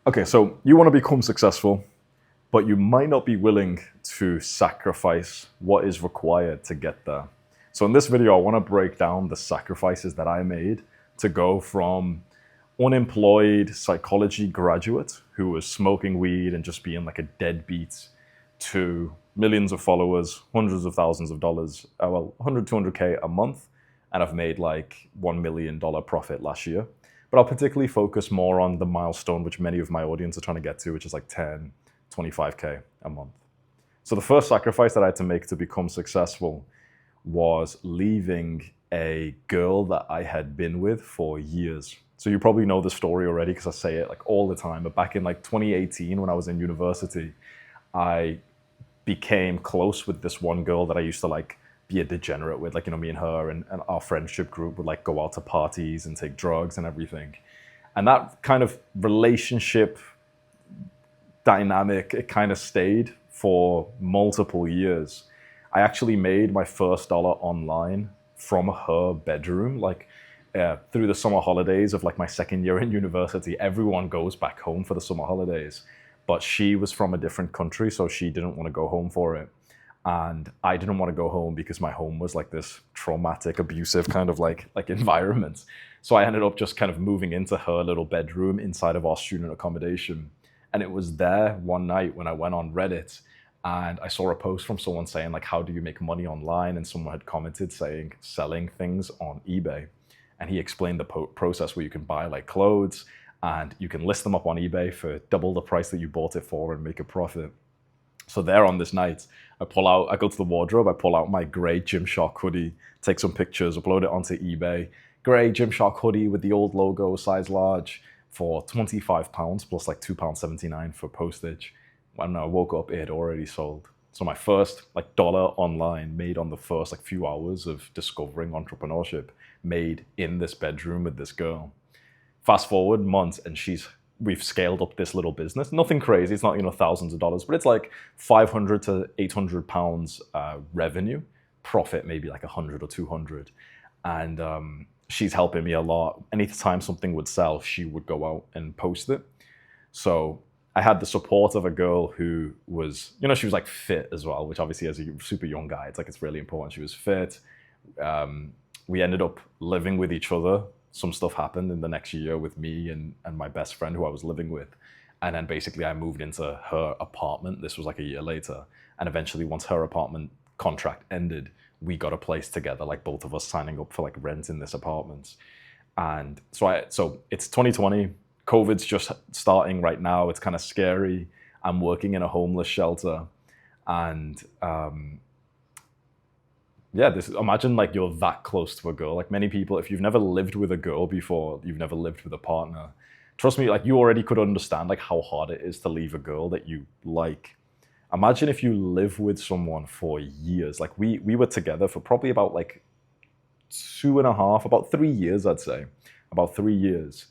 Okay, so you want to become successful, but you might not be willing to sacrifice what is required to get there. So in this video, I want to break down the sacrifices that I made to go from unemployed psychology graduate who was smoking weed and just being like a deadbeat to millions of followers, hundreds of thousands of dollars, 100, 200K a month. And I've made like $1 million profit last year. But I'll particularly focus more on the milestone, which many of my audience are trying to get to, which is like 10, 25K a month. So the first sacrifice that I had to make to become successful was leaving a girl that I had been with for years. So you probably know the story already because I say it like all the time. But back in like 2018, when I was in university, I became close with this one girl that I used to like be a degenerate with. Like, you know, me and her and our friendship group would like go out to parties and take drugs and everything. And that kind of relationship dynamic, it kind of stayed for multiple years. I actually made my first dollar online from her bedroom, like through the summer holidays of like my second year in university. Everyone goes back home for the summer holidays, but she was from a different country, so she didn't want to go home for it. And I didn't want to go home because my home was like this traumatic, abusive kind of like environment. So I ended up just kind of moving into her little bedroom inside of our student accommodation. And it was there one night when I went on Reddit and I saw a post from someone saying like, how do you make money online? And someone had commented saying, selling things on eBay. And he explained the process where you can buy like clothes and you can list them up on eBay for double the price that you bought it for and make a profit. So there on this night, I go to the wardrobe, I pull out my gray Gymshark hoodie, take some pictures, upload it onto eBay. Gray Gymshark hoodie with the old logo, size large, for £25 plus like £2.79 for postage. When I woke up, it had already sold. So my first like dollar online made on the first like few hours of discovering entrepreneurship, made in this bedroom with this girl. Fast forward months and we've scaled up this little business. Nothing crazy. It's not, you know, thousands of dollars, but it's like 500 to 800 pounds revenue, profit maybe like 100 or 200. And she's helping me a lot. Anytime something would sell, she would go out and post it. So I had the support of a girl who was, you know, she was like fit as well, which obviously as a super young guy, it's really important. She was fit. We ended up living with each other. Some stuff happened in the next year with me and my best friend who I was living with. And then basically I moved into her apartment. This was like a year later. And eventually once her apartment contract ended, we got a place together, like both of us signing up for like rent in this apartment. And so it's 2020, COVID's just starting right now. It's kind of scary. I'm working in a homeless shelter. And imagine like you're that close to a girl. Like many people, if you've never lived with a girl before, you've never lived with a partner, trust me, like you already could understand like how hard it is to leave a girl that you like. Imagine if you live with someone for years. Like we were together for probably about like 2.5, about 3 years, I'd say, about 3 years.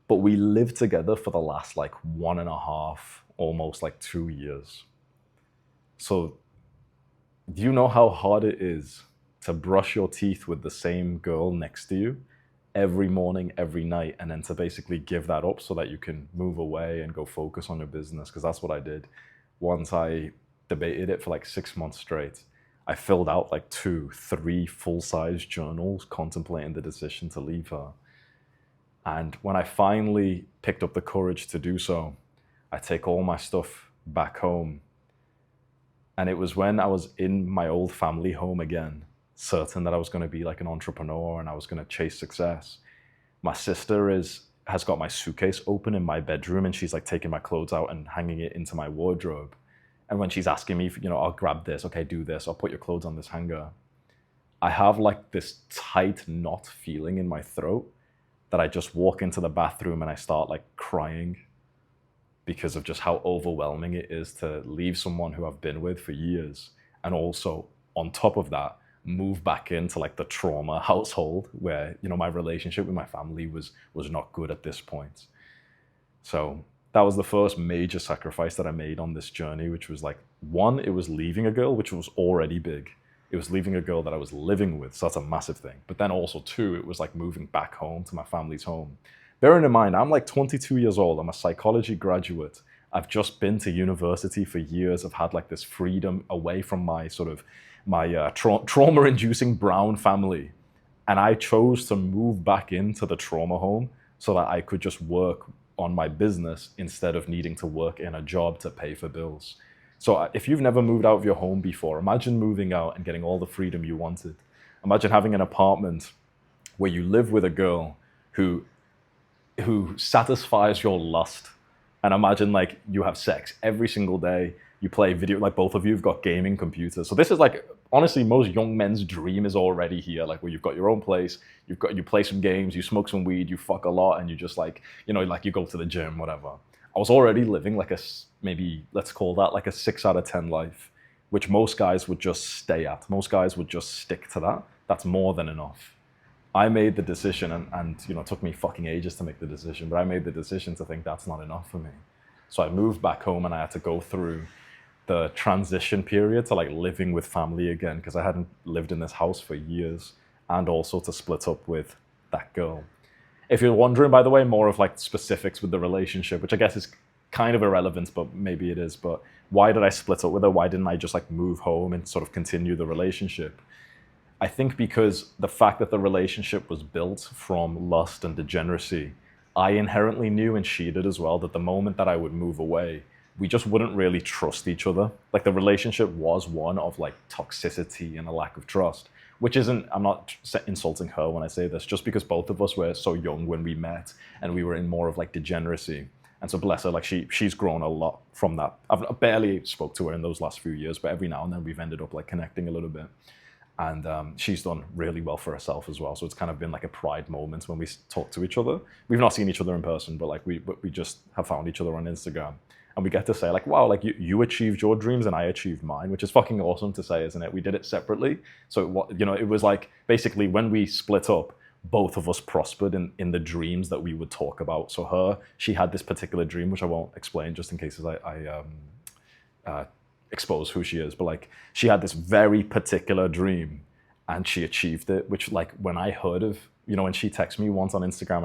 But we lived together for the last like 1.5, almost like 2 years. So do you know how hard it is to brush your teeth with the same girl next to you every morning, every night, and then to basically give that up so that you can move away and go focus on your business? Because that's what I did. Once I debated it for like 6 months straight, I filled out like 2, 3 full-size journals contemplating the decision to leave her. And when I finally picked up the courage to do so, I take all my stuff back home. And it was when I was in my old family home again, certain that I was going to be like an entrepreneur and I was going to chase success. My sister has got my suitcase open in my bedroom and she's like taking my clothes out and hanging it into my wardrobe. And when she's asking me, you know, I'll grab this, okay, do this, I'll put your clothes on this hanger. I have like this tight knot feeling in my throat that I just walk into the bathroom and I start like crying, because of just how overwhelming it is to leave someone who I've been with for years. And also on top of that, move back into like the trauma household where, you know, my relationship with my family was not good at this point. So that was the first major sacrifice that I made on this journey, which was like, one, it was leaving a girl, which was already big. It was leaving a girl that I was living with, so that's a massive thing. But then also two, it was like moving back home to my family's home. Bearing in mind, I'm like 22 years old. I'm a psychology graduate. I've just been to university for years. I've had like this freedom away from my sort of my trauma-inducing brown family. And I chose to move back into the trauma home so that I could just work on my business instead of needing to work in a job to pay for bills. So if you've never moved out of your home before, imagine moving out and getting all the freedom you wanted. Imagine having an apartment where you live with a girl who satisfies your lust. And imagine like you have sex every single day. You play video, like both of you have got gaming computers. So this is like, honestly, most young men's dream is already here. Like where you've got your own place, you play some games, you smoke some weed, you fuck a lot, and you just like, like you go to the gym, whatever. I was already living like maybe let's call that like a 6 out of 10 life, which most guys would just stay at. Most guys would just stick to that. That's more than enough. I made the decision, and it took me fucking ages to make the decision, but I made the decision to think that's not enough for me. So I moved back home and I had to go through the transition period to like living with family again, because I hadn't lived in this house for years, and also to split up with that girl. If you're wondering, by the way, more of like specifics with the relationship, which I guess is kind of irrelevant, but maybe it is, but why did I split up with her? Why didn't I just like move home and sort of continue the relationship? I think because the fact that the relationship was built from lust and degeneracy, I inherently knew, and she did as well, that the moment that I would move away, we just wouldn't really trust each other. Like the relationship was one of like toxicity and a lack of trust, which isn't, I'm not insulting her when I say this, just because both of us were so young when we met and we were in more of like degeneracy. And so bless her, like she's grown a lot from that. I've barely spoke to her in those last few years, but every now and then we've ended up like connecting a little bit. And she's done really well for herself as well. So it's kind of been like a pride moment when we talk to each other. We've not seen each other in person, but like we just have found each other on Instagram. And we get to say like, wow, like you achieved your dreams and I achieved mine, which is fucking awesome to say, isn't it? We did it separately. So it was like basically when we split up, both of us prospered in the dreams that we would talk about. So she had this particular dream, which I won't explain just in case I expose who she is, but like she had this very particular dream and she achieved it, which like when I heard of, when she texted me once on Instagram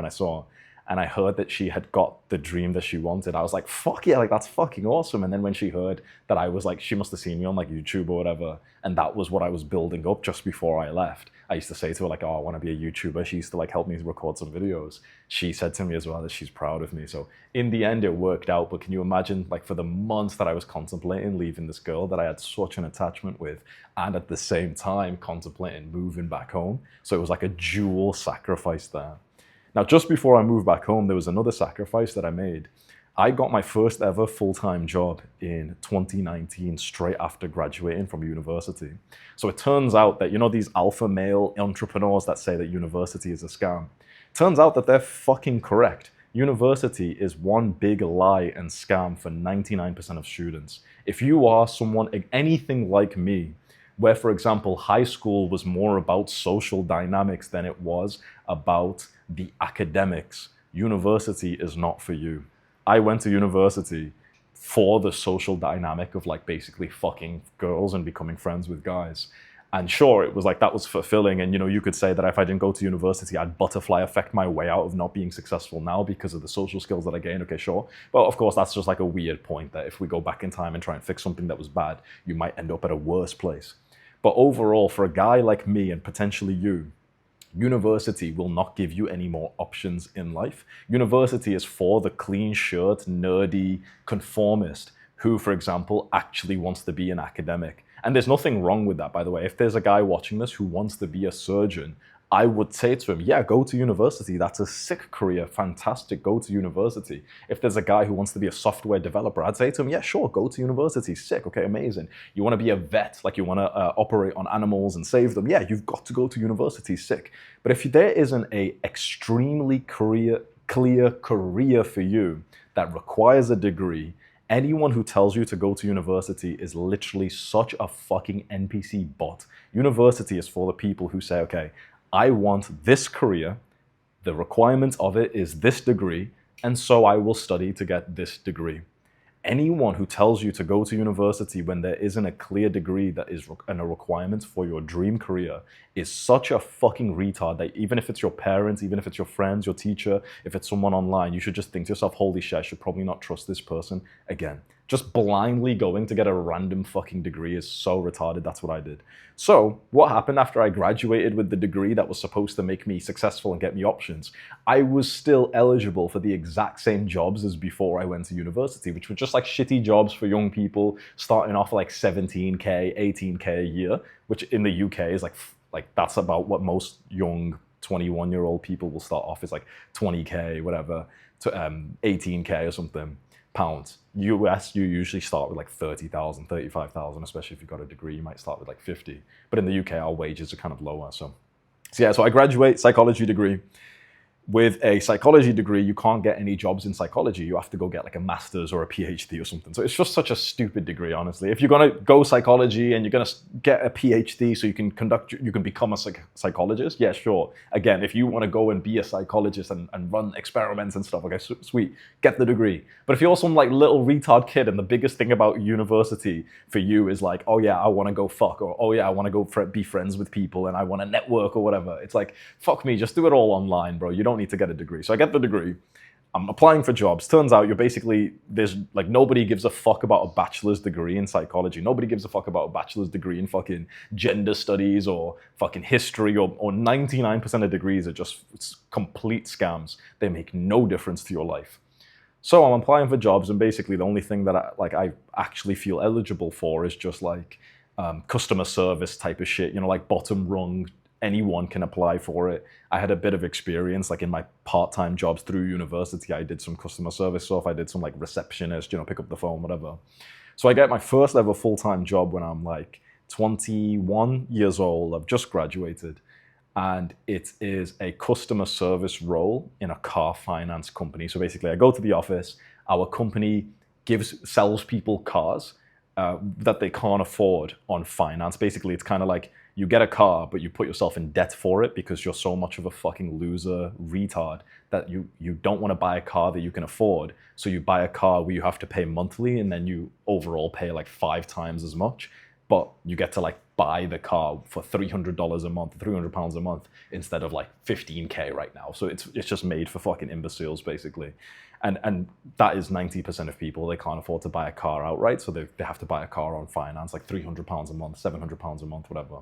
and I heard that she had got the dream that she wanted, I was like, fuck yeah, like that's fucking awesome. And then when she heard that I was like, she must have seen me on like YouTube or whatever, and that was what I was building up just before I left. I used to say to her like, oh, I want to be a YouTuber. She used to like help me record some videos. She said to me as well that she's proud of me. So in the end, it worked out. But can you imagine like for the months that I was contemplating leaving this girl that I had such an attachment with, and at the same time contemplating moving back home? So it was like a dual sacrifice there. Now, just before I moved back home, there was another sacrifice that I made. I got my first ever full-time job in 2019, straight after graduating from university. So it turns out that, these alpha male entrepreneurs that say that university is a scam, turns out that they're fucking correct. University is one big lie and scam for 99% of students. If you are someone, anything like me, where, for example, high school was more about social dynamics than it was about the academics, university is not for you. I went to university for the social dynamic of like basically fucking girls and becoming friends with guys. And sure, it was like that was fulfilling. And you could say that if I didn't go to university, I'd butterfly effect my way out of not being successful now because of the social skills that I gained. Okay, sure. But of course, that's just like a weird point that if we go back in time and try and fix something that was bad, you might end up at a worse place. But overall, for a guy like me and potentially you, university will not give you any more options in life. University is for the clean shirt, nerdy, conformist who, for example, actually wants to be an academic. And there's nothing wrong with that, by the way. If there's a guy watching this who wants to be a surgeon, I would say to him, yeah, go to university. That's a sick career. Fantastic. Go to university. If there's a guy who wants to be a software developer, I'd say to him, yeah, sure, go to university. Sick. Okay, amazing. You want to be a vet, like you want to operate on animals and save them. Yeah, you've got to go to university. Sick. But if there isn't a extremely clear career for you that requires a degree, anyone who tells you to go to university is literally such a fucking NPC bot. University is for the people who say, okay, I want this career, the requirement of it is this degree, and so I will study to get this degree. anyone who tells you to go to university when there isn't a clear degree that is and a requirement for your dream career is such a fucking retard that even if it's your parents, even if it's your friends, your teacher, if it's someone online, you should just think to yourself, holy shit, I should probably not trust this person again. Just blindly going to get a random fucking degree is so retarded. That's what I did. So what happened after I graduated with the degree that was supposed to make me successful and get me options? I was still eligible for the exact same jobs as before I went to university, which were just like shitty jobs for young people starting off like 17K, 18K a year, which in the UK is like that's about what most young 21-year-old people will start off is like 20K, whatever, to 18K or something. Pounds. US, you usually start with like 30,000, 35,000, especially if you've got a degree, you might start with like 50. But in the UK, our wages are kind of lower. So yeah, so I graduate, psychology degree. With a psychology degree, you can't get any jobs in psychology. You have to go get like a master's or a PhD or something. So it's just such a stupid degree, honestly. If you're going to go psychology and you're going to get a PhD so you can become a psychologist, yeah, sure. Again, if you want to go and be a psychologist and run experiments and stuff, okay, sweet, get the degree. But if you're some like little retard kid and the biggest thing about university for you is like, oh yeah, I want to go fuck, or oh yeah, I want to go be friends with people and I want to network or whatever. It's like, fuck me, just do it all online, bro. You don't need to get a degree. So I get the degree. I'm applying for jobs. Turns out there's like nobody gives a fuck about a bachelor's degree in psychology. Nobody gives a fuck about a bachelor's degree in fucking gender studies or fucking history or 99% of degrees are just complete scams. They make no difference to your life. So I'm applying for jobs and basically the only thing that I actually feel eligible for is just like customer service type of shit, like bottom rung. Anyone can apply for it. I had a bit of experience, like in my part-time jobs through university. I did some customer service stuff. I did some like receptionist, pick up the phone, whatever. So I get my first ever full-time job when I'm like 21 years old. I've just graduated. And it is a customer service role in a car finance company. So basically I go to the office. Our company sells people cars that they can't afford on finance. Basically, it's kind of like you get a car, but you put yourself in debt for it because you're so much of a fucking loser retard that you don't want to buy a car that you can afford. So you buy a car where you have to pay monthly and then you overall pay like 5 times as much, but you get to like buy the car for $300 a month, £300 a month instead of like 15K right now. So it's just made for fucking imbeciles basically. And that is 90% of people. They can't afford to buy a car outright, so they have to buy a car on finance, like £300 a month, £700 a month, whatever.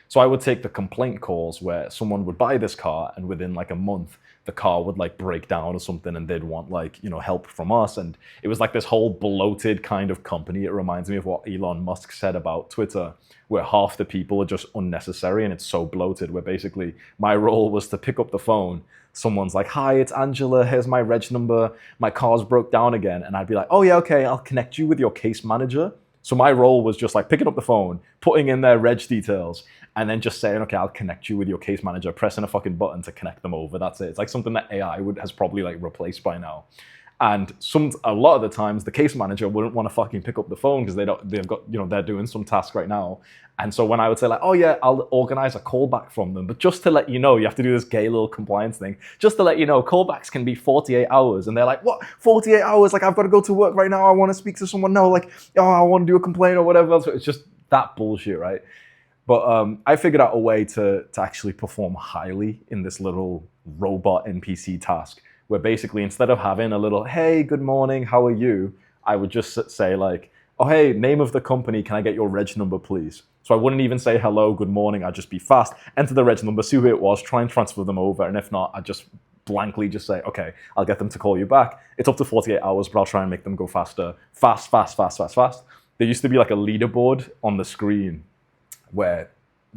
So I would take the complaint calls where someone would buy this car and within like a month, the car would like break down or something and they'd want like, help from us. And it was like this whole bloated kind of company. It reminds me of what Elon Musk said about Twitter, where half the people are just unnecessary and it's so bloated, where basically my role was to pick up the phone. Someone's like, hi, it's Angela, here's my reg number, my car's broke down again. And I'd be like, oh yeah, okay, I'll connect you with your case manager. So my role was just like picking up the phone, putting in their reg details, and then just saying, okay, I'll connect you with your case manager, pressing a fucking button to connect them over. That's it. It's like something that AI has probably like replaced by now. And a lot of the times the case manager wouldn't want to fucking pick up the phone because they've got, they're doing some task right now. And so when I would say like, oh yeah, I'll organize a callback from them, but just to let you know, you have to do this gay little compliance thing. Just to let you know, callbacks can be 48 hours. And they're like, what? 48 hours? Like, I've got to go to work right now. I want to speak to someone. No, like, oh, I want to do a complaint or whatever. So it's just that bullshit, right? But I figured out a way to actually perform highly in this little robot NPC task, where basically instead of having a little, hey, good morning, how are you? I would just say like, oh, hey, name of the company, can I get your reg number, please? So I wouldn't even say hello, good morning, I'd just be fast, enter the reg number, see who it was, try and transfer them over, and if not, I'd just blankly just say, okay, I'll get them to call you back. It's up to 48 hours, but I'll try and make them go faster. Fast. There used to be like a leaderboard on the screen where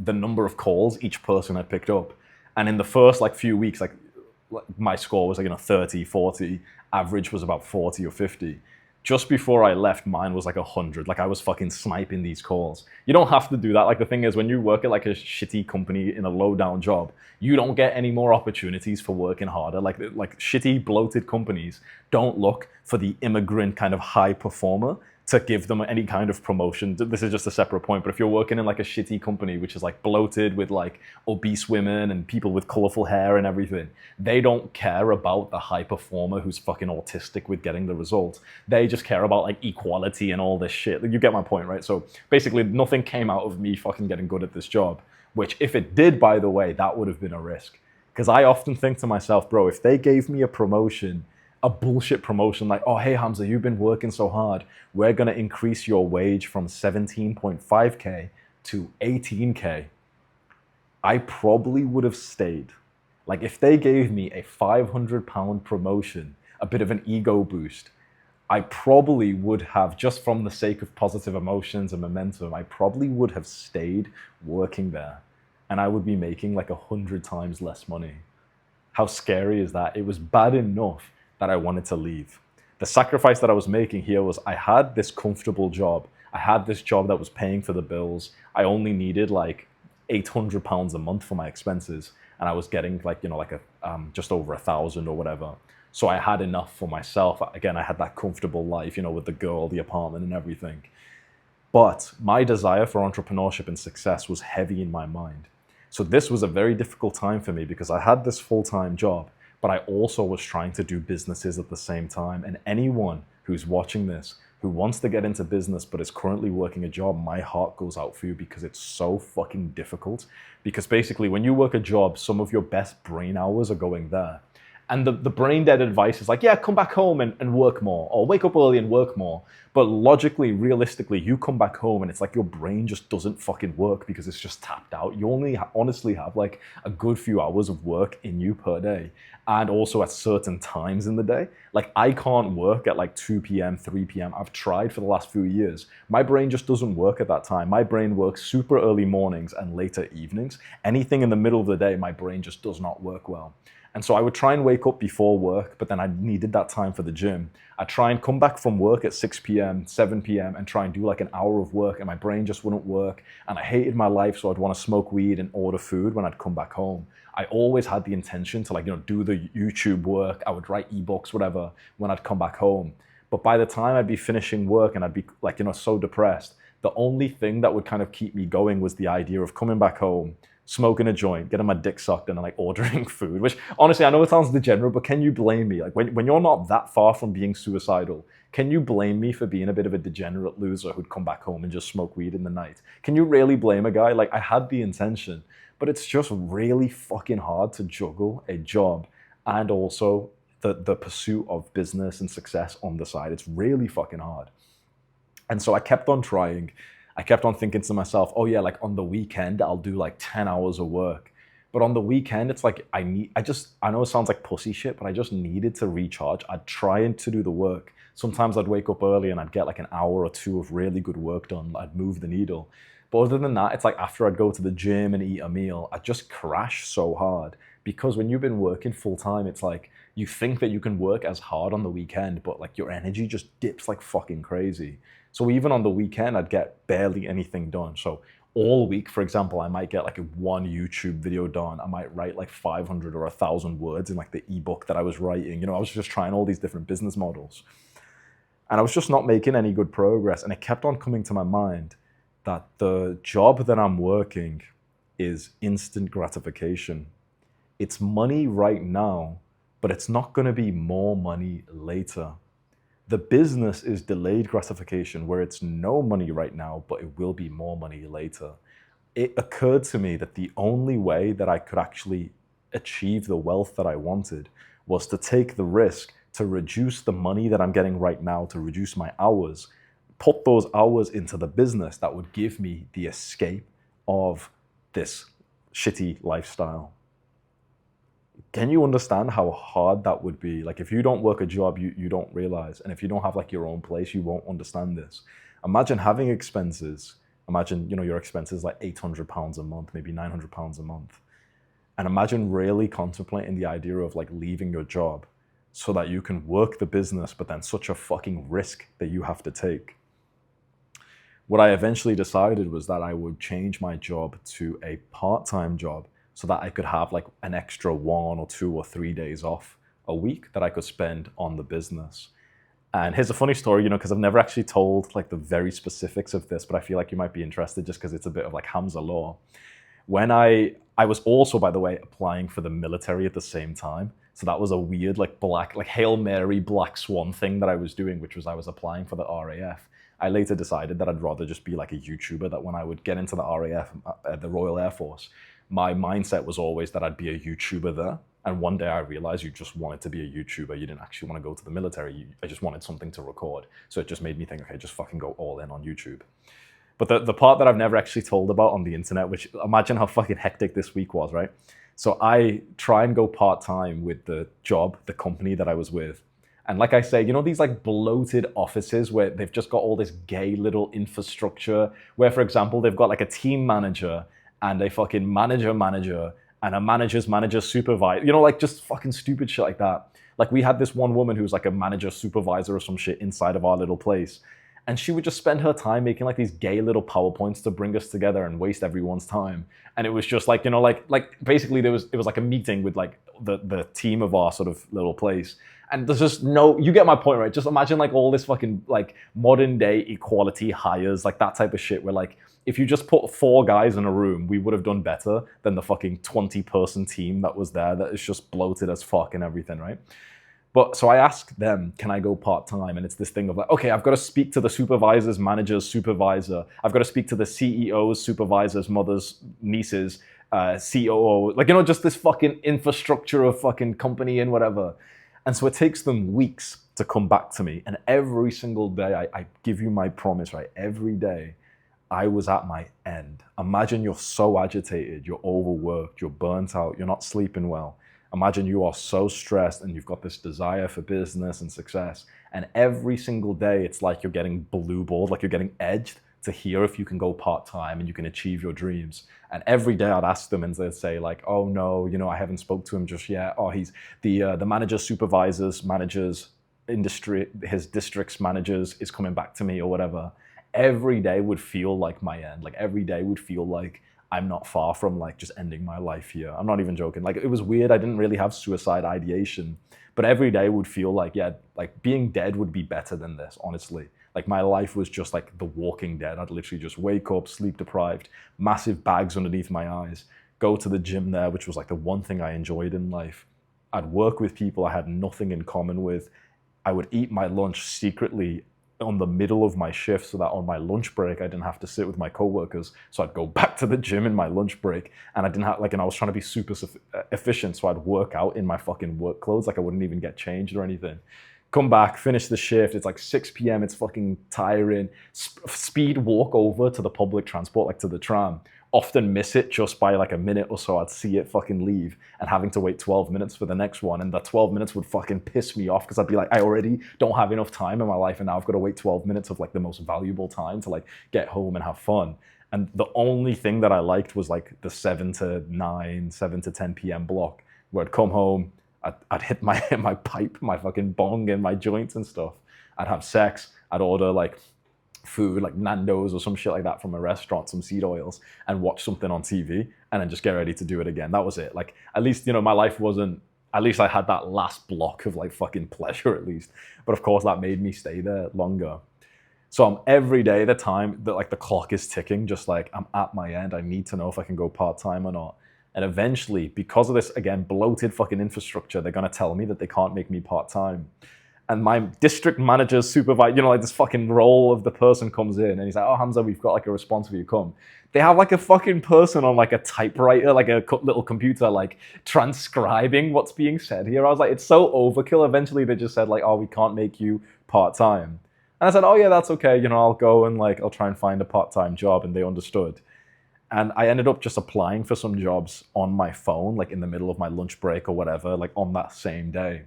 the number of calls each person had picked up. And in the first like few weeks, like my score was like 30, 40, average was about 40 or 50. Just before I left, mine was like 100. Like I was fucking sniping these calls. You don't have to do that. Like the thing is, when you work at like a shitty company in a low down job, you don't get any more opportunities for working harder. Like shitty bloated companies don't look for the immigrant kind of high performer to give them any kind of promotion. This is just a separate point, but if you're working in like a shitty company, which is like bloated with like obese women and people with colorful hair and everything, they don't care about the high performer who's fucking autistic with getting the result. They just care about like equality and all this shit. You get my point, right? So basically nothing came out of me fucking getting good at this job, which if it did, by the way, that would have been a risk. Because I often think to myself, bro, if they gave me a promotion, a bullshit promotion like, oh, hey, Hamza, you've been working so hard. We're going to increase your wage from 17.5K to 18K. I probably would have stayed. Like if they gave me a 500-pound promotion, a bit of an ego boost, I probably would have, just from the sake of positive emotions and momentum, I probably would have stayed working there. And I would be making like 100 times less money. How scary is that? It was bad enough that I wanted to leave. The sacrifice that I was making here was I had this comfortable job. I had this job that was paying for the bills. I only needed like £800 a month for my expenses. And I was getting like, like just over 1,000 or whatever. So I had enough for myself. Again, I had that comfortable life, with the girl, the apartment and everything. But my desire for entrepreneurship and success was heavy in my mind. So this was a very difficult time for me because I had this full-time job, but I also was trying to do businesses at the same time. And anyone who's watching this, who wants to get into business but is currently working a job, my heart goes out for you because it's so fucking difficult. Because basically when you work a job, some of your best brain hours are going there. And the brain dead advice is like, yeah, come back home and work more, or wake up early and work more. But logically, realistically, you come back home and it's like your brain just doesn't fucking work because it's just tapped out. You only honestly have like a good few hours of work in you per day. And also at certain times in the day. Like I can't work at like 2 p.m., 3 p.m. I've tried for the last few years. My brain just doesn't work at that time. My brain works super early mornings and later evenings. Anything in the middle of the day, my brain just does not work well. And so I would try and wake up before work, but then I needed that time for the gym. I'd try and come back from work at 6 p.m., 7 p.m. and try and do like an hour of work and my brain just wouldn't work. And I hated my life, so I'd want to smoke weed and order food when I'd come back home. I always had the intention to do the YouTube work. I would write ebooks, whatever, when I'd come back home. But by the time I'd be finishing work and I'd be so depressed, the only thing that would kind of keep me going was the idea of coming back home, smoking a joint, getting my dick sucked, and ordering food, which honestly, I know it sounds degenerate, but can you blame me? Like when you're not that far from being suicidal, can you blame me for being a bit of a degenerate loser who'd come back home and just smoke weed in the night? Can you really blame a guy? Like I had the intention, but it's just really fucking hard to juggle a job and also the pursuit of business and success on the side. It's really fucking hard. And so I kept on trying. I kept on thinking to myself, oh yeah, like on the weekend, I'll do like 10 hours of work. But on the weekend, it's like, I know it sounds like pussy shit, but I just needed to recharge. I'd try to do the work. Sometimes I'd wake up early and I'd get like an hour or two of really good work done. I'd move the needle. But other than that, it's like after I'd go to the gym and eat a meal, I'd just crash so hard. Because when you've been working full time, it's like you think that you can work as hard on the weekend, but like your energy just dips like fucking crazy. So even on the weekend, I'd get barely anything done. So all week, for example, I might get like one YouTube video done. I might write like 500 or 1,000 words in like the ebook that I was writing. I was just trying all these different business models. And I was just not making any good progress. And it kept on coming to my mind that the job that I'm working is instant gratification. It's money right now, but it's not going to be more money later. The business is delayed gratification, where it's no money right now, but it will be more money later. It occurred to me that the only way that I could actually achieve the wealth that I wanted was to take the risk to reduce the money that I'm getting right now, to reduce my hours, put those hours into the business that would give me the escape of this shitty lifestyle. Can you understand how hard that would be? Like if you don't work a job, you don't realize. And if you don't have like your own place, you won't understand this. Imagine having expenses. Imagine, your expenses like £800 a month, maybe £900 a month. And imagine really contemplating the idea of like leaving your job so that you can work the business, but then such a fucking risk that you have to take. What I eventually decided was that I would change my job to a part-time job so that I could have like an extra 1 or 2 or 3 days off a week that I could spend on the business. And here's a funny story, because I've never actually told like the very specifics of this, but I feel like you might be interested just because it's a bit of like Hamza law. When I was also, by the way, applying for the military at the same time. So that was a weird like Hail Mary black swan thing that I was doing, which was I was applying for the RAF. I later decided that I'd rather just be like a YouTuber, that when I would get into the RAF, the Royal Air Force, my mindset was always that I'd be a YouTuber there. And one day I realized you just wanted to be a YouTuber. You didn't actually want to go to the military. I just wanted something to record. So it just made me think, okay, just fucking go all in on YouTube. But the part that I've never actually told about on the internet, which imagine how fucking hectic this week was, right? So I try and go part-time with the job, the company that I was with. And like I say, these like bloated offices where they've just got all this gay little infrastructure where, for example, they've got like a team manager and a fucking manager and a manager's manager supervisor, like just fucking stupid shit like that. Like we had this one woman who was like a manager supervisor or some shit inside of our little place. And she would just spend her time making like these gay little PowerPoints to bring us together and waste everyone's time. And it was just like, like basically it was like a meeting with like the team of our sort of little place. And there's just you get my point, right? Just imagine like all this fucking like modern day equality hires, like that type of shit where like, if you just put 4 guys in a room, we would have done better than the fucking 20-person team that was there that is just bloated as fuck and everything, right? But so I asked them, can I go part-time? And it's this thing of like, okay, I've got to speak to the supervisor's manager's supervisor. I've got to speak to the CEO's supervisor's mother's niece's COO. Like, just this fucking infrastructure of fucking company and whatever. And so it takes them weeks to come back to me. And every single day, I give you my promise, right? Every day, I was at my end. Imagine you're so agitated, you're overworked, you're burnt out, you're not sleeping well. Imagine you are so stressed and you've got this desire for business and success. And every single day, it's like you're getting blue balled, like you're getting edged to hear if you can go part-time and you can achieve your dreams. And every day I'd ask them and they'd say like, oh no, I haven't spoke to him just yet. Oh, he's the manager supervisors, managers, industry, his district's managers is coming back to me or whatever. Every day would feel like my end. Like every day would feel like I'm not far from like just ending my life here. I'm not even joking. Like it was weird. I didn't really have suicide ideation, but every day would feel like, yeah, like being dead would be better than this, honestly. Like my life was just like The Walking Dead. I'd literally just wake up, sleep deprived, massive bags underneath my eyes, go to the gym there, which was like the one thing I enjoyed in life. I'd work with people I had nothing in common with. I would eat my lunch secretly on the middle of my shift so that on my lunch break I didn't have to sit with my coworkers. So I'd go back to the gym in my lunch break and I didn't have and I was trying to be super efficient, so I'd work out in my fucking work clothes, like I wouldn't even get changed or anything. Come back, finish the shift, it's like 6 p.m, it's fucking tiring. Speed walk over to the public transport, like to the tram. Often miss it just by like a minute or so. I'd see it fucking leave and having to wait 12 minutes for the next one. And that 12 minutes would fucking piss me off because I'd be like, I already don't have enough time in my life and now I've got to wait 12 minutes of like the most valuable time to like get home and have fun. And the only thing that I liked was like the 7 to 9, 7 to 10 p.m. block where I'd come home, I'd hit my pipe, my fucking bong and my joints and stuff. I'd have sex, I'd order like food like Nando's or some shit like that from a restaurant, some seed oils, and watch something on TV and then just get ready to do it again. That was it. Like at least, my life wasn't, at least I had that last block of like fucking pleasure at least. But of course that made me stay there longer. So I'm every day, the time that like the clock is ticking, just like I'm at my end. I need to know if I can go part-time or not. And eventually, because of this, again, bloated fucking infrastructure, they're going to tell me that they can't make me part-time. And my district manager's supervisor, like this fucking role of the person comes in and he's like, oh, Hamza, we've got like a response for you, come. They have like a fucking person on like a typewriter, like a little computer, like transcribing what's being said here. I was like, it's so overkill. Eventually they just said like, oh, we can't make you part-time. And I said, oh yeah, that's okay. I'll go and like, I'll try and find a part-time job. And they understood. And I ended up just applying for some jobs on my phone, like in the middle of my lunch break or whatever, like on that same day.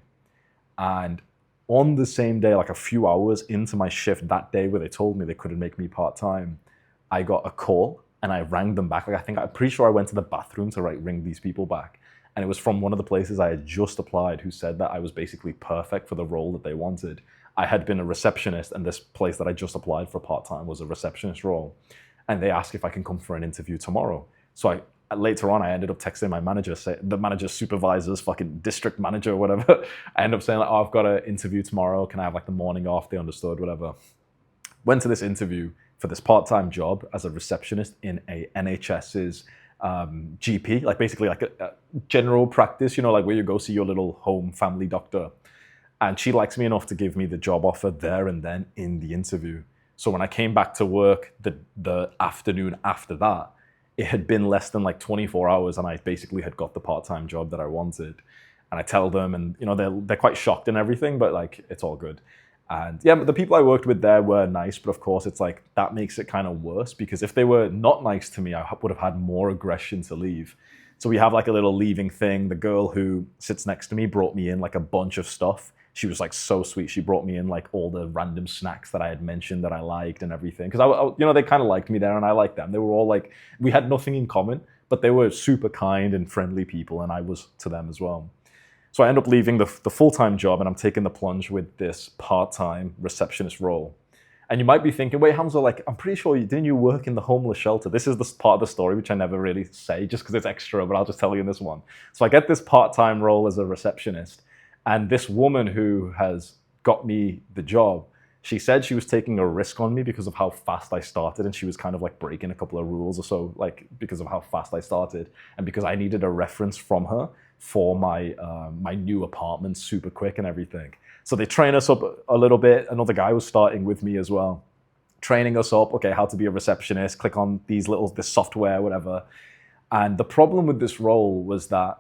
And on the same day, like a few hours into my shift that day where they told me they couldn't make me part-time, I got a call and I rang them back. Like I'm pretty sure I went to the bathroom to like ring these people back. And it was from one of the places I had just applied who said that I was basically perfect for the role that they wanted. I had been a receptionist and this place that I just applied for part-time was a receptionist role. And they asked if I can come for an interview tomorrow. So later on, I ended up texting my manager, the manager's supervisor's fucking district manager or whatever. I ended up saying like, oh, I've got an interview tomorrow. Can I have like the morning off? They understood, whatever. Went to this interview for this part-time job as a receptionist in a NHS's GP, like basically like a general practice, you know, like where you go see your little home family doctor. And she likes me enough to give me the job offer there and then in the interview. So when I came back to work the afternoon after that, it had been less than like 24 hours and I basically had got the part-time job that I wanted. And I tell them, and you know, they're quite shocked and everything, but like it's all good. And yeah, the people I worked with there were nice, but of course it's like that makes it kind of worse, because if they were not nice to me, I would have had more aggression to leave. So we have like a little leaving thing. The girl who sits next to me brought me in like a bunch of stuff. She was like so sweet. She brought me in like all the random snacks that I had mentioned that I liked and everything. Because you know, they kind of liked me there and I liked them. They were all like, we had nothing in common, but they were super kind and friendly people, and I was to them as well. So I end up leaving the full-time job and I'm taking the plunge with this part-time receptionist role. And you might be thinking, wait, Hamza, like, I'm pretty sure didn't you work in the homeless shelter? This is the part of the story which I never really say just because it's extra, but I'll just tell you in this one. So I get this part-time role as a receptionist, and this woman who has got me the job, she said she was taking a risk on me because of how fast I started, and she was kind of like breaking a couple of rules or so, like because of how fast I started, and because I needed a reference from her for my my new apartment super quick and everything. So they train us up a little bit. Another guy was starting with me as well, training us up. Okay, how to be a receptionist, click on this software, whatever. And the problem with this role was that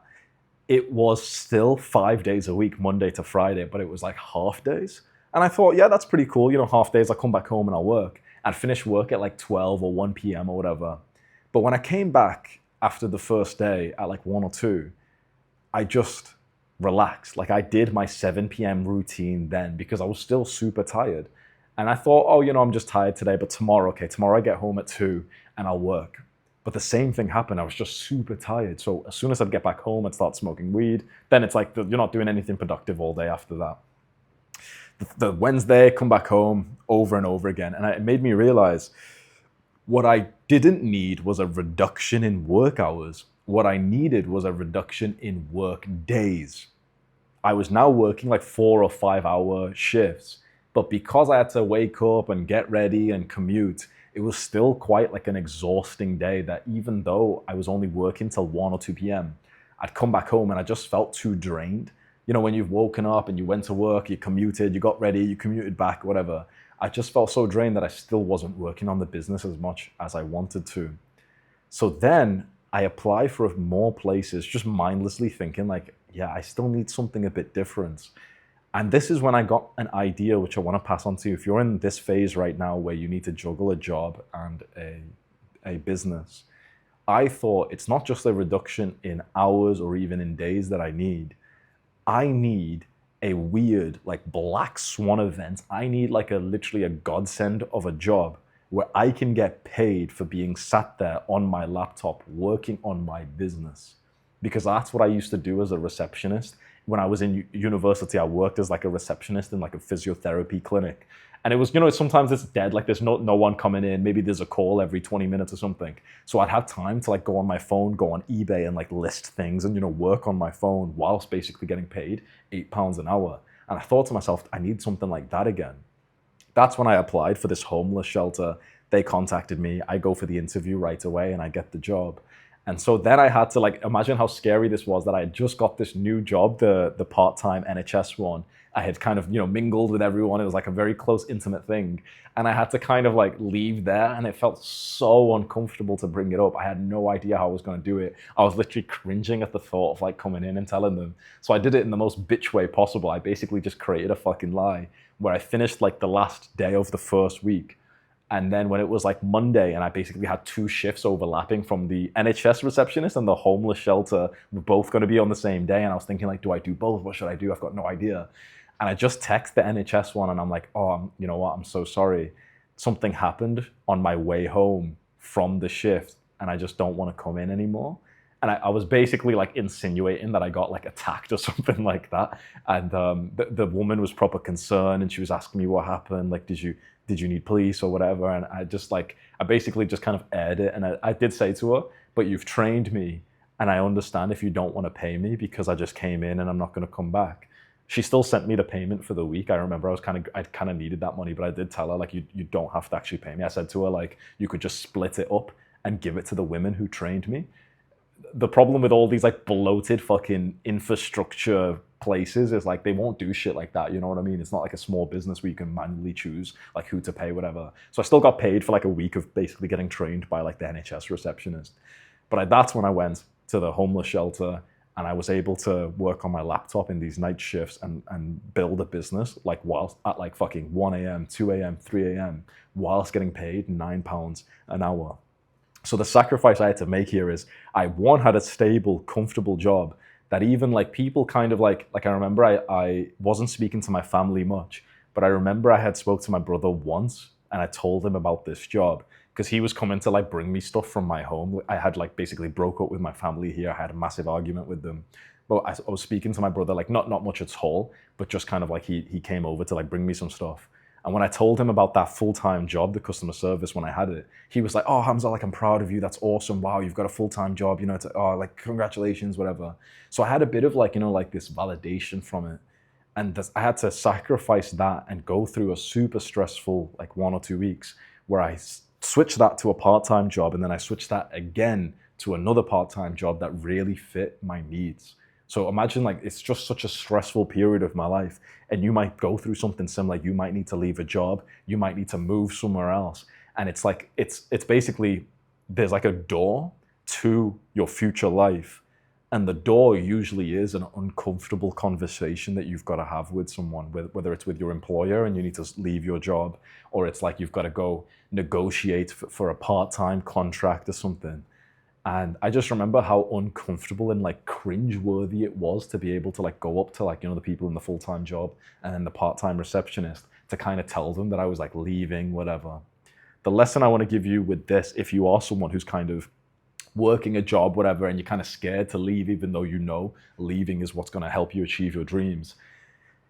it was still 5 days a week, Monday to Friday, but it was like half days. And I thought, yeah, that's pretty cool. You know, half days, I come back home and I'll work. I'd finish work at like 12 or 1 p.m. or whatever. But when I came back after the first day at like 1 or 2, I just relaxed. Like I did my 7 p.m. routine then because I was still super tired. And I thought, oh, you know, I'm just tired today, but tomorrow I get home at 2 and I'll work. But the same thing happened. I was just super tired. So as soon as I'd get back home, I'd start smoking weed. Then it's like you're not doing anything productive all day after that. The Wednesday, come back home over and over again. And it made me realize what I didn't need was a reduction in work hours. What I needed was a reduction in work days. I was now working like 4 or 5 hour shifts. But because I had to wake up and get ready and commute, it was still quite like an exhausting day that even though I was only working till 1 or 2 p.m., I'd come back home and I just felt too drained. You know, when you've woken up and you went to work, you commuted, you got ready, you commuted back, whatever. I just felt so drained that I still wasn't working on the business as much as I wanted to. So then I applied for more places, just mindlessly thinking like, yeah, I still need something a bit different. And this is when I got an idea which I want to pass on to you. If you're in this phase right now where you need to juggle a job and a business, I thought it's not just a reduction in hours or even in days that I need. I need a weird, like black swan event. I need like literally a godsend of a job where I can get paid for being sat there on my laptop working on my business. Because that's what I used to do as a receptionist. When I was in university, I worked as like a receptionist in like a physiotherapy clinic. And it was, you know, sometimes it's dead, like there's no one coming in. Maybe there's a call every 20 minutes or something. So I'd have time to like go on my phone, go on eBay and like list things and, you know, work on my phone whilst basically getting paid £8 an hour. And I thought to myself, I need something like that again. That's when I applied for this homeless shelter. They contacted me. I go for the interview right away and I get the job. And so then I had to like imagine how scary this was that I had just got this new job, the part-time NHS one. I had kind of, you know, mingled with everyone. It was like a very close, intimate thing. And I had to kind of like leave there, and it felt so uncomfortable to bring it up. I had no idea how I was going to do it. I was literally cringing at the thought of like coming in and telling them. So I did it in the most bitch way possible. I basically just created a fucking lie where I finished like the last day of the first week. And then when it was like Monday and I basically had 2 shifts overlapping from the NHS receptionist and the homeless shelter, we're both going to be on the same day. And I was thinking like, do I do both? What should I do? I've got no idea. And I just text the NHS one and I'm like, oh, you know what? I'm so sorry. Something happened on my way home from the shift and I just don't want to come in anymore. And I was basically like insinuating that I got like attacked or something like that. And the woman was proper concerned and she was asking me what happened. Like, did you need police or whatever? And I basically just kind of aired it. And I did say to her, but you've trained me, and I understand if you don't want to pay me because I just came in and I'm not going to come back. She still sent me the payment for the week. I remember I kind of needed that money, but I did tell her, like, you don't have to actually pay me. I said to her, like, you could just split it up and give it to the women who trained me. The problem with all these like bloated fucking infrastructure places is like they won't do shit like that. You know what I mean? It's not like a small business where you can manually choose like who to pay, whatever. So I still got paid for like a week of basically getting trained by like the NHS receptionist. But that's when I went to the homeless shelter, and I was able to work on my laptop in these night shifts and build a business like whilst at like fucking 1 a.m., 2 a.m., 3 a.m. whilst getting paid £9 an hour. So the sacrifice I had to make here is I, one, had a stable, comfortable job that even like people kind of like I remember I wasn't speaking to my family much, but I remember I had spoke to my brother once and I told him about this job because he was coming to like bring me stuff from my home. I had like basically broke up with my family here. I had a massive argument with them. But I was speaking to my brother, like not much at all, but just kind of like he came over to like bring me some stuff. And when I told him about that full-time job, the customer service, when I had it, he was like, oh, Hamza, like, I'm proud of you. That's awesome. Wow, you've got a full-time job, you know, like, congratulations, whatever. So I had a bit of like, you know, like this validation from it. And I had to sacrifice that and go through a super stressful, like 1 or 2 weeks where I switched that to a part-time job. And then I switched that again to another part-time job that really fit my needs. So imagine like it's just such a stressful period of my life, and you might go through something similar. You might need to leave a job. You might need to move somewhere else. And it's like, it's basically, there's like a door to your future life. And the door usually is an uncomfortable conversation that you've got to have with someone, whether it's with your employer and you need to leave your job, or it's like you've got to go negotiate for a part-time contract or something. And I just remember how uncomfortable and like cringe-worthy it was to be able to like go up to like, you know, the people in the full-time job and then the part-time receptionist to kind of tell them that I was like leaving, whatever. The lesson I want to give you with this, if you are someone who's kind of working a job, whatever, and you're kind of scared to leave, even though you know leaving is what's going to help you achieve your dreams,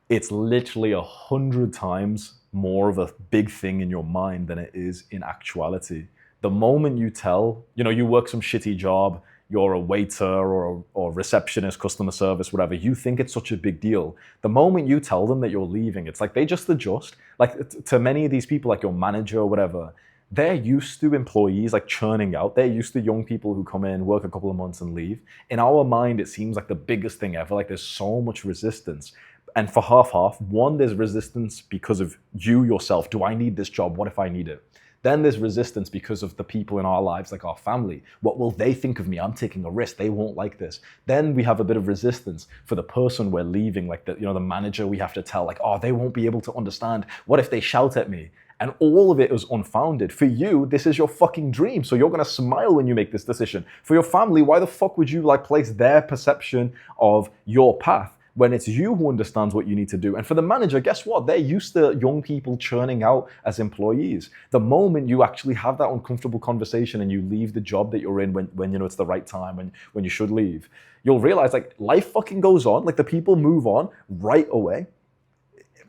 it's literally 100 times more of a big thing in your mind than it is in actuality. The moment you tell, you know, you work some shitty job, you're a waiter or receptionist, customer service, whatever, you think it's such a big deal. The moment you tell them that you're leaving, it's like they just adjust. Like to many of these people, like your manager or whatever, they're used to employees like churning out. They're used to young people who come in, work a couple of months and leave. In our mind, it seems like the biggest thing ever. Like there's so much resistance. And for half, one, there's resistance because of you yourself. Do I need this job? What if I need it? Then there's resistance because of the people in our lives, like our family. What will they think of me? I'm taking a risk. They won't like this. Then we have a bit of resistance for the person we're leaving, like the manager we have to tell, like, oh, they won't be able to understand. What if they shout at me? And all of it is unfounded. For you, this is your fucking dream. So you're gonna smile when you make this decision. For your family, why the fuck would you like place their perception of your path when it's you who understands what you need to do? And for the manager, guess what? They're used to young people churning out as employees. The moment you actually have that uncomfortable conversation and you leave the job that you're in when you know it's the right time, when you should leave, you'll realize like life fucking goes on. Like the people move on right away.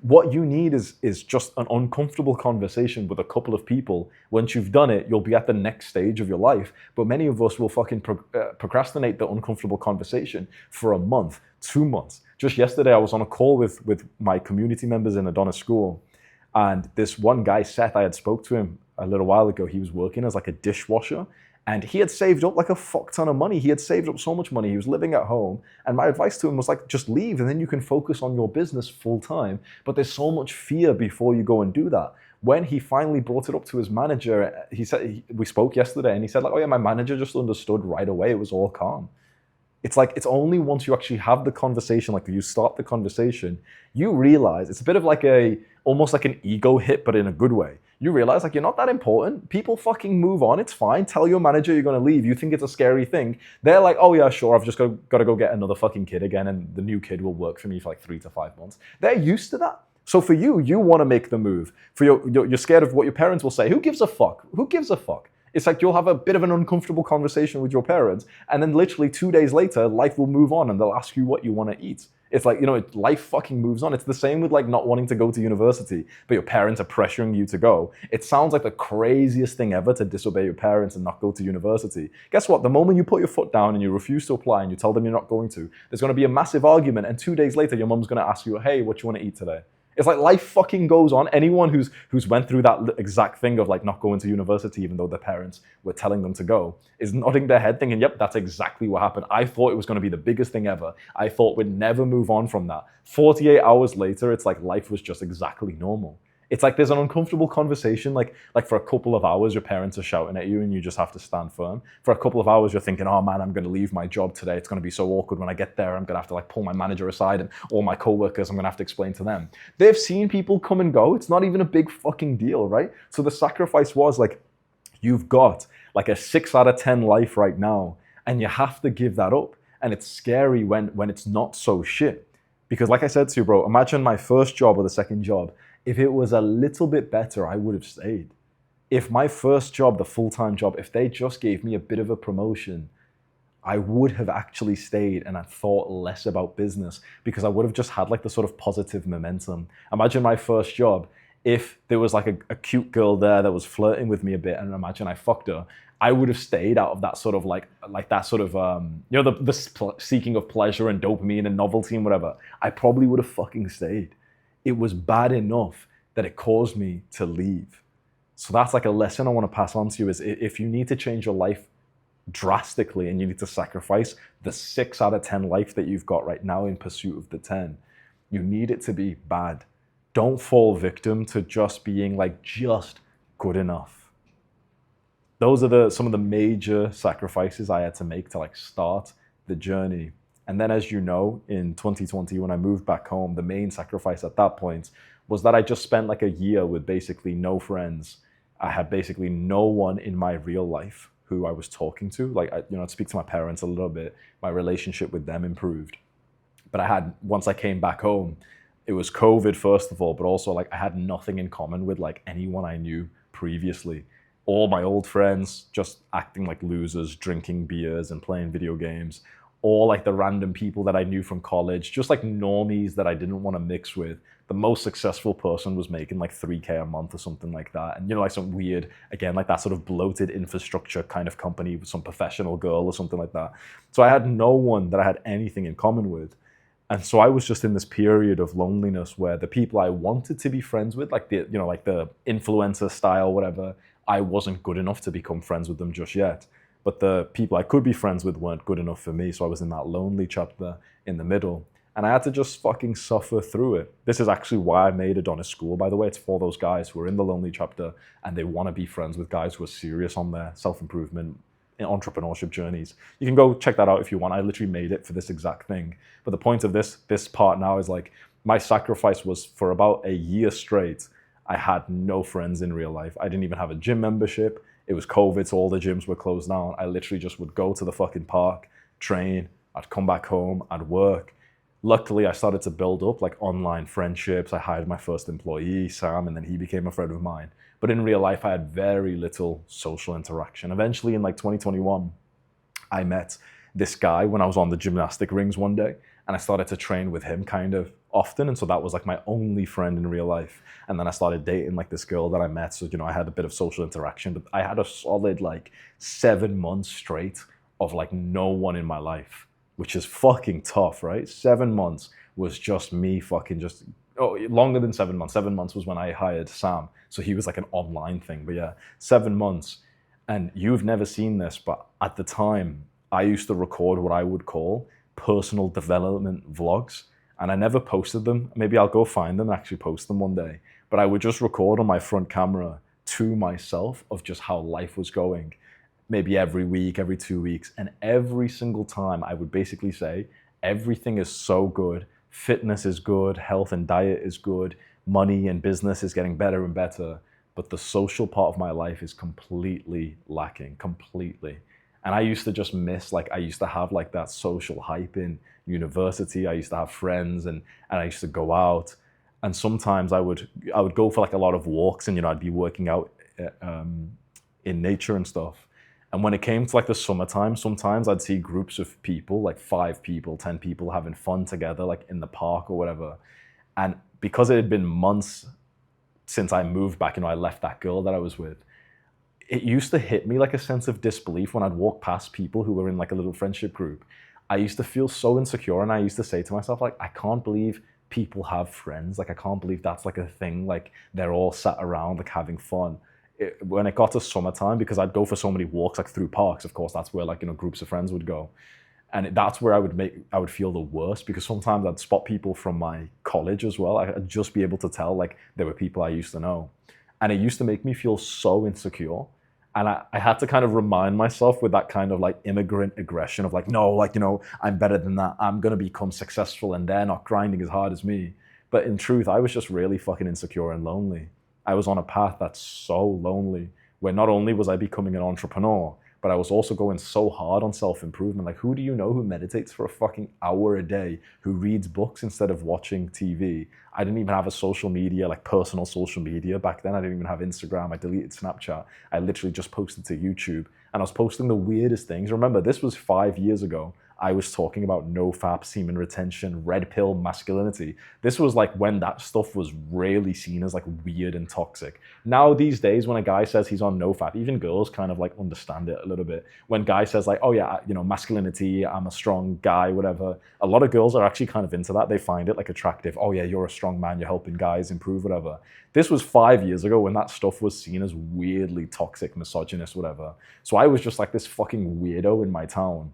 What you need is just an uncomfortable conversation with a couple of people. Once you've done it, you'll be at the next stage of your life. But many of us will fucking procrastinate the uncomfortable conversation for a month, 2 months. Just yesterday, I was on a call with my community members in Adonis School. And this one guy, Seth, I had spoke to him a little while ago. He was working as like a dishwasher. And he had saved up like a fuck ton of money. He had saved up so much money. He was living at home. And my advice to him was like, just leave and then you can focus on your business full time. But there's so much fear before you go and do that. When he finally brought it up to his manager, he said, we spoke yesterday and he said like, oh yeah, my manager just understood right away. It was all calm. It's like, it's only once you actually have the conversation, like you start the conversation, you realize it's a bit of like almost like an ego hit, but in a good way. You realize like you're not that important. People fucking move on. It's fine. Tell your manager you're going to leave. You think it's a scary thing. They're like, oh yeah, sure. I've just got to go get another fucking kid again. And the new kid will work for me for like 3 to 5 months. They're used to that. So for you, you want to make the move. For you're scared of what your parents will say. Who gives a fuck? Who gives a fuck? It's like you'll have a bit of an uncomfortable conversation with your parents, and then literally 2 days later, life will move on and they'll ask you what you want to eat. It's like, life fucking moves on. It's the same with like not wanting to go to university, but your parents are pressuring you to go. It sounds like the craziest thing ever to disobey your parents and not go to university. Guess what? The moment you put your foot down and you refuse to apply and you tell them you're not going to, there's going to be a massive argument. And 2 days later, your mom's going to ask you, hey, what you want to eat today? It's like life fucking goes on. Anyone who's went through that exact thing of like not going to university even though their parents were telling them to go is nodding their head thinking, yep, that's exactly what happened. I thought it was going to be the biggest thing ever. I thought we'd never move on from that. 48 hours later, it's like life was just exactly normal. It's like there's an uncomfortable conversation, like for a couple of hours, your parents are shouting at you and you just have to stand firm. For a couple of hours, you're thinking, oh man, I'm going to leave my job today. It's going to be so awkward when I get there. I'm going to have to like pull my manager aside and all my coworkers, I'm going to have to explain to them. They've seen people come and go. It's not even a big fucking deal, right? So the sacrifice was like, you've got like a 6 out of 10 life right now, and you have to give that up. And it's scary when it's not so shit. Because like I said to you, bro, imagine my first job or the second job. If it was a little bit better, I would have stayed. If my first job, the full-time job, if they just gave me a bit of a promotion, I would have actually stayed and I thought less about business because I would have just had like the sort of positive momentum. Imagine my first job, if there was like a cute girl there that was flirting with me a bit, and imagine I fucked her, I would have stayed out of that sort of like that sort of, the seeking of pleasure and dopamine and novelty and whatever. I probably would have fucking stayed. It was bad enough that it caused me to leave. So that's like a lesson I want to pass on to you is if you need to change your life drastically and you need to sacrifice the 6 out of 10 life that you've got right now in pursuit of the 10, you need it to be bad. Don't fall victim to just being like just good enough. Those are some of the major sacrifices I had to make to like start the journey. And then, as you know, in 2020, when I moved back home, the main sacrifice at that point was that I just spent like a year with basically no friends. I had basically no one in my real life who I was talking to. Like, I'd speak to my parents a little bit. My relationship with them improved. But once I came back home, it was COVID, first of all, but also like I had nothing in common with like anyone I knew previously. All my old friends just acting like losers, drinking beers and playing video games. Or like the random people that I knew from college, just like normies that I didn't want to mix with. The most successful person was making like 3K a month or something like that. And like some weird, again, like that sort of bloated infrastructure kind of company with some professional girl or something like that. So I had no one that I had anything in common with. And so I was just in this period of loneliness where the people I wanted to be friends with, like the influencer style, whatever, I wasn't good enough to become friends with them just yet. But the people I could be friends with weren't good enough for me. So I was in that lonely chapter in the middle. And I had to just fucking suffer through it. This is actually why I made Adonis School, by the way. It's for those guys who are in the lonely chapter and they want to be friends with guys who are serious on their self-improvement and entrepreneurship journeys. You can go check that out if you want. I literally made it for this exact thing. But the point of this part now is like my sacrifice was for about a year straight. I had no friends in real life. I didn't even have a gym membership. It was COVID, so all the gyms were closed down. I literally just would go to the fucking park, train, I'd come back home, I'd work. Luckily, I started to build up like online friendships. I hired my first employee, Sam, and then he became a friend of mine. But in real life, I had very little social interaction. Eventually, in like 2021, I met this guy when I was on the gymnastic rings one day, and I started to train with him kind of often. And so that was like my only friend in real life. And then I started dating like this girl that I met. So, I had a bit of social interaction, but I had a solid like 7 months straight of like no one in my life, which is fucking tough, right? 7 months was just me longer than 7 months. 7 months was when I hired Sam. So he was like an online thing, but yeah, 7 months. And you've never seen this, but at the time I used to record what I would call personal development vlogs. And I never posted them. Maybe I'll go find them and actually post them one day. But I would just record on my front camera to myself of just how life was going. Maybe every week, every 2 weeks. And every single time I would basically say, everything is so good. Fitness is good. Health and diet is good. Money and business is getting better and better. But the social part of my life is completely lacking, completely. And I used to just miss, I used to have like that social hype in university. I used to have friends and I used to go out. And sometimes I would go for like a lot of walks and, I'd be working out in nature and stuff. And when it came to like the summertime, sometimes I'd see groups of people, like 5 people, 10 people having fun together, like in the park or whatever. And because it had been months since I moved back, I left that girl that I was with, it used to hit me like a sense of disbelief when I'd walk past people who were in like a little friendship group. I used to feel so insecure, and I used to say to myself, like, I can't believe people have friends. Like, I can't believe that's like a thing. Like, they're all sat around, like, having fun. When it got to summertime, because I'd go for so many walks, like through parks, of course, that's where like, groups of friends would go. And that's where I would feel the worst, because sometimes I'd spot people from my college as well. I'd just be able to tell like they were people I used to know. And it used to make me feel so insecure. And I had to kind of remind myself with that kind of like immigrant aggression of like, no, like, I'm better than that. I'm going to become successful and they're not grinding as hard as me. But in truth, I was just really fucking insecure and lonely. I was on a path that's so lonely, where not only was I becoming an entrepreneur, but I was also going so hard on self-improvement. Like, who do you know who meditates for a fucking hour a day, who reads books instead of watching TV? I didn't even have a social media, like personal social media back then. I didn't even have Instagram. I deleted Snapchat. I literally just posted to YouTube. And I was posting the weirdest things. Remember, this was 5 years ago. I was talking about nofap, semen retention, red pill masculinity. This was like when that stuff was really seen as like weird and toxic. Now these days, when a guy says he's on nofap, even girls kind of like understand it a little bit. When guy says like, oh yeah, masculinity, I'm a strong guy, whatever. A lot of girls are actually kind of into that. They find it like attractive. Oh yeah, you're a strong man, you're helping guys improve, whatever. This was 5 years ago when that stuff was seen as weirdly toxic, misogynist, whatever. So I was just like this fucking weirdo in my town,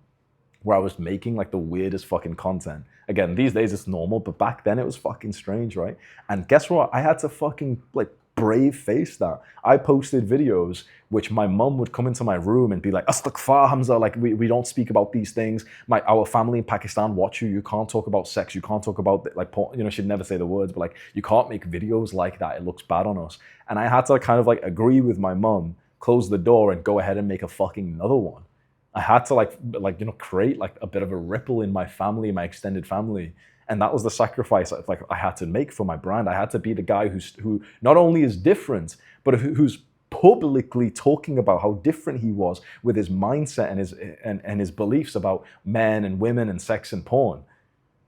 where I was making like the weirdest fucking content. Again, these days it's normal, but back then it was fucking strange, right? And guess what? I had to fucking like brave face that. I posted videos which my mum would come into my room and be like, Astaghfar, Hamza, like we don't speak about these things. Our family in Pakistan watch you. You can't talk about sex. You can't talk about like porn. She'd never say the words, but like, you can't make videos like that. It looks bad on us. And I had to kind of like agree with my mum, close the door and go ahead and make a fucking another one. I had to create like a bit of a ripple in my family, my extended family. And that was the sacrifice like I had to make for my brand. I had to be the guy who not only is different, but who's publicly talking about how different he was with his mindset and his beliefs about men and women and sex and porn.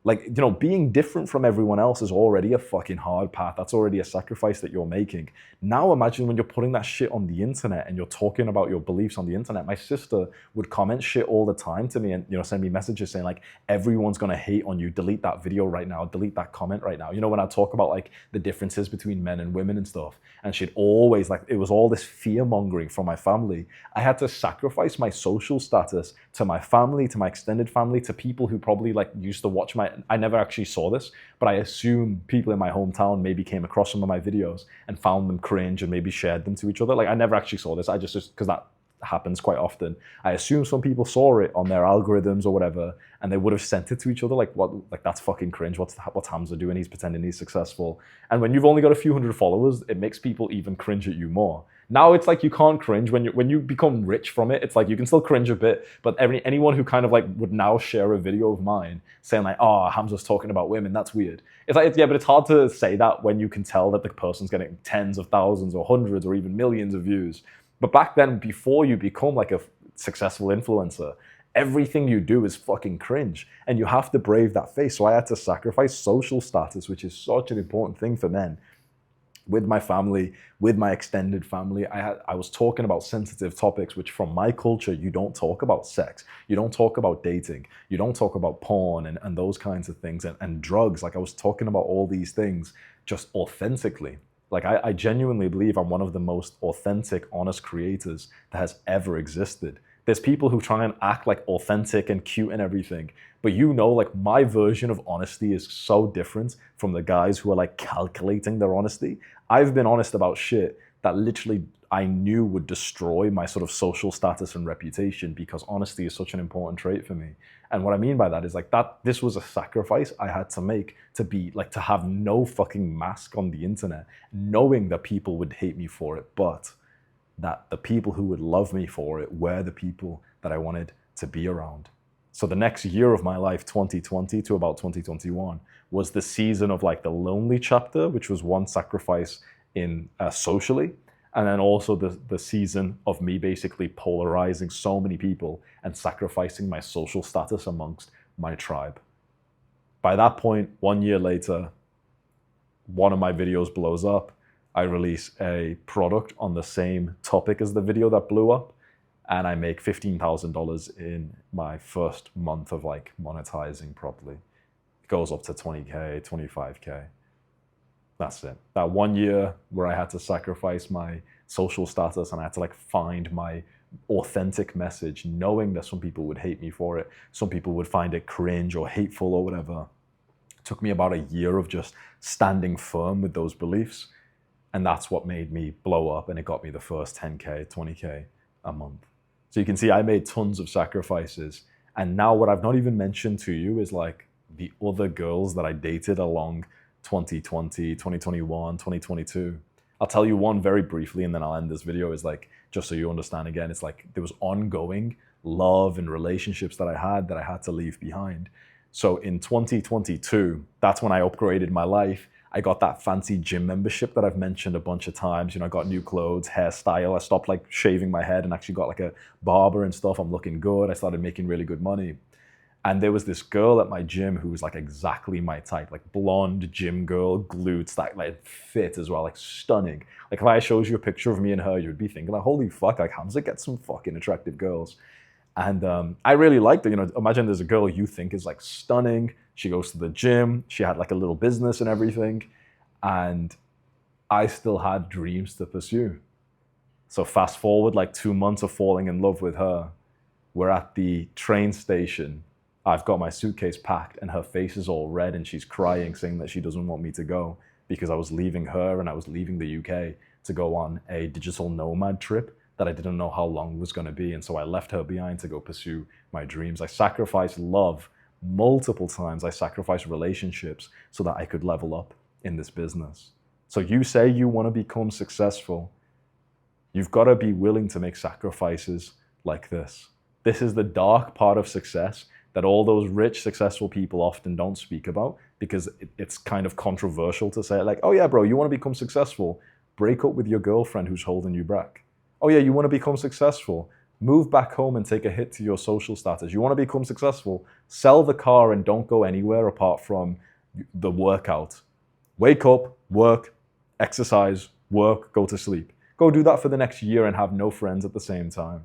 Like, being different from everyone else is already a fucking hard path. That's already a sacrifice that you're making. Now imagine when you're putting that shit on the internet and you're talking about your beliefs on the internet. My sister would comment shit all the time to me and, send me messages saying like, everyone's gonna hate on you. Delete that video right now. Delete that comment right now. When I talk about like the differences between men and women and stuff. And she'd always like, it was all this fear mongering from my family. I had to sacrifice my social status to my family, to my extended family, to people who probably like used to watch I never actually saw this, but I assume people in my hometown maybe came across some of my videos and found them cringe and maybe shared them to each other. Like, I never actually saw this. I just because that happens quite often. I assume some people saw it on their algorithms or whatever, and they would have sent it to each other. Like, what? Like, that's fucking cringe. What's Hamza doing? He's pretending he's successful. And when you've only got a few hundred followers, it makes people even cringe at you more. Now it's like you can't cringe when you become rich from it. It's like you can still cringe a bit, but anyone who kind of like would now share a video of mine saying like, "Oh, Hamza's talking about women," that's weird. It's like, yeah, but it's hard to say that when you can tell that the person's getting tens of thousands or hundreds or even millions of views. But back then, before you become like a successful influencer, everything you do is fucking cringe, and you have to brave that face. So I had to sacrifice social status, which is such an important thing for men. With my family, with my extended family, I was talking about sensitive topics, which from my culture, you don't talk about sex, you don't talk about dating, you don't talk about porn and those kinds of things and drugs. Like, I was talking about all these things just authentically. Like, I genuinely believe I'm one of the most authentic, honest creators that has ever existed. There's people who try and act like authentic and cute and everything, but like my version of honesty is so different from the guys who are like calculating their honesty. I've been honest about shit that literally I knew would destroy my sort of social status and reputation, because honesty is such an important trait for me. And what I mean by that is like that this was a sacrifice I had to make to be like, to have no fucking mask on the internet, knowing that people would hate me for it, but that the people who would love me for it were the people that I wanted to be around. So the next year of my life, 2020 to about 2021, was the season of like the lonely chapter, which was one sacrifice in socially. And then also the season of me basically polarizing so many people and sacrificing my social status amongst my tribe. By that point, 1 year later, one of my videos blows up. I release a product on the same topic as the video that blew up, and I make $15,000 in my first month of like monetizing properly. It goes up to 20K, 25K. That's it. That 1 year where I had to sacrifice my social status and I had to like find my authentic message, knowing that some people would hate me for it, some people would find it cringe or hateful or whatever. It took me about a year of just standing firm with those beliefs. And that's what made me blow up, and it got me the first 10K, 20K a month. So you can see I made tons of sacrifices. And now what I've not even mentioned to you is like the other girls that I dated along 2020, 2021, 2022. I'll tell you one very briefly and then I'll end this video, is like, just so you understand again, it's like there was ongoing love and relationships that I had to leave behind. So in 2022, that's when I upgraded my life. I got that fancy gym membership that I've mentioned a bunch of times. You know, I got new clothes, hairstyle. I stopped like shaving my head and actually got like a barber and stuff. I'm looking good. I started making really good money. And there was this girl at my gym who was like exactly my type, like blonde gym girl, glutes, like fit as well, like stunning. Like if I showed you a picture of me and her, you'd be thinking like, holy fuck, like how does it get some fucking attractive girls? And I really liked it. You know, imagine there's a girl you think is like stunning. She goes to the gym. She had like a little business and everything. And I still had dreams to pursue. So fast forward like 2 months of falling in love with her. We're at the train station. I've got my suitcase packed and her face is all red and she's crying, saying that she doesn't want me to go because I was leaving her and I was leaving the UK to go on a digital nomad trip that I didn't know how long was going to be. And so I left her behind to go pursue my dreams. I sacrificed love multiple times. I sacrificed relationships so that I could level up in this business. So you say you want to become successful. You've got to be willing to make sacrifices like this. This is the dark part of success that all those rich, successful people often don't speak about because it's kind of controversial to say like, oh yeah, bro, you want to become successful? Break up with your girlfriend who's holding you back. Oh yeah, you want to become successful? Move back home and take a hit to your social status. You want to become successful? Sell the car and don't go anywhere apart from the workout. Wake up, work, exercise, work, go to sleep. Go do that for the next year and have no friends at the same time.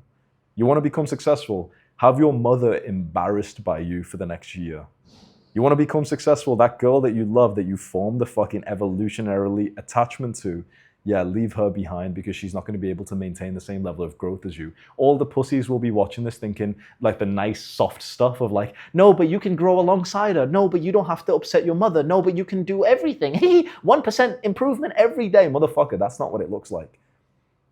You want to become successful? Have your mother embarrassed by you for the next year. You want to become successful? That girl that you love, that you formed the fucking evolutionarily attachment to, yeah, leave her behind because she's not going to be able to maintain the same level of growth as you. All the pussies will be watching this thinking like the nice soft stuff of like, no, but you can grow alongside her. No, but you don't have to upset your mother. No, but you can do everything. 1% improvement every day. Motherfucker, that's not what it looks like.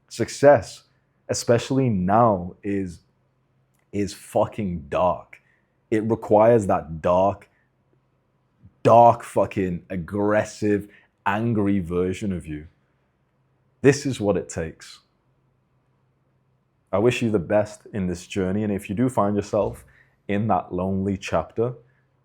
Success, especially now, is fucking dark. It requires that dark fucking aggressive, angry version of you. This is what it takes. I wish you the best in this journey. And if you do find yourself in that lonely chapter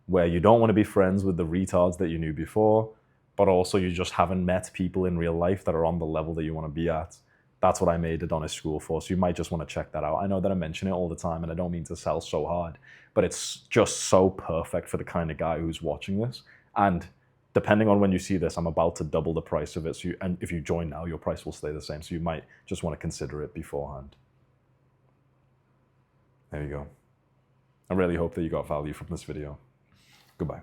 where you don't want to be friends with the retards that you knew before, but also you just haven't met people in real life that are on the level that you want to be at, that's what I made Adonis School for. So you might just want to check that out. I know that I mention it all the time and I don't mean to sell so hard, but it's just so perfect for the kind of guy who's watching this. And depending on when you see this, I'm about to double the price of it. So and if you join now, your price will stay the same. So you might just want to consider it beforehand. There you go. I really hope that you got value from this video. Goodbye.